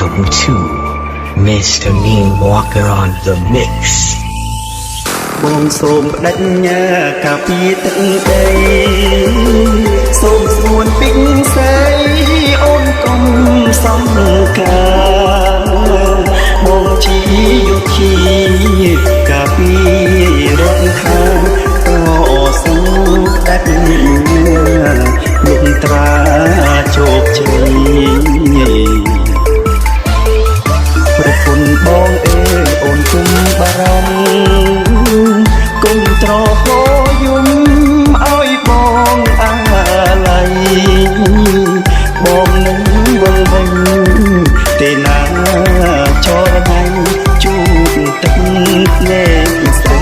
Welcome to Mr. Mean Walker on the Mix បងសូមបដិញ្ញាការពីទឹកដីសូមស្រួនពីកស្រីអូនកុំសំការបងជាយុធីការពីរដ្ឋខាងក៏សូមបដិញ្ញាលោកត្រាជោគជ័យប្រពន្ធបងអើយអូនគុំបារម្ភគុំត្រហោយំឲ្យបងអាឡ័យបងនឹងវល់វិញទេណាចរណៃជួបទឹកភ្នែកស្រី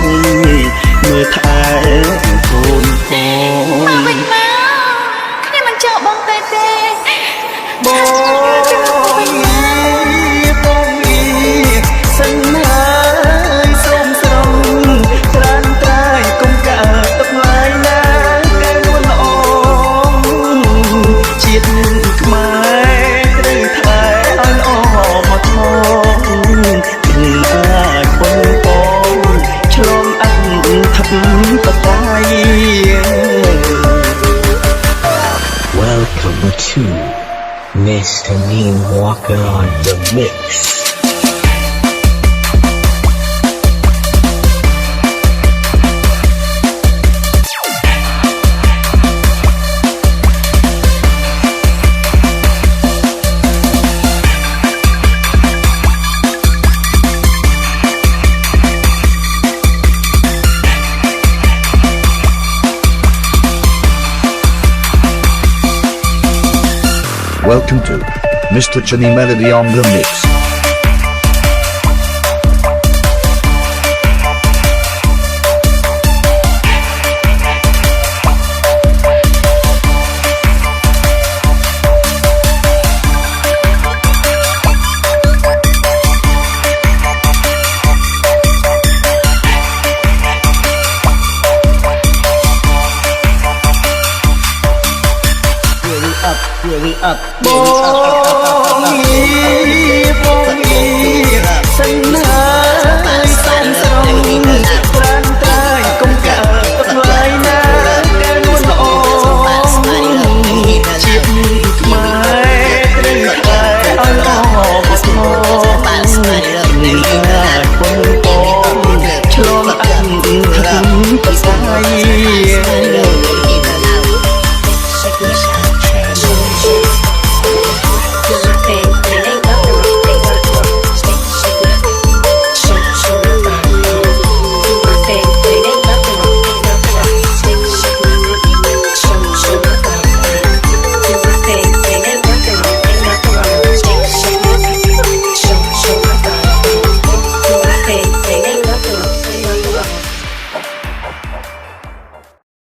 មើលថែកូនបងមកវិញមកគ្នាមិនចោលបងទេបងសិនហើយសូមស្រងត្រានត្រាយគុំកាទឹកឡាយណាកែនួនល្អជាតិខ្មែរត្រូវថែឲ្យល្អមកថងមិនអាចបងបងឆ្លងអត្ថបតៃ Welcome to Mr. Mean Walker on the Mix Welcome to Mr. Chani Melody on the Mix. Really up. Boy, boy,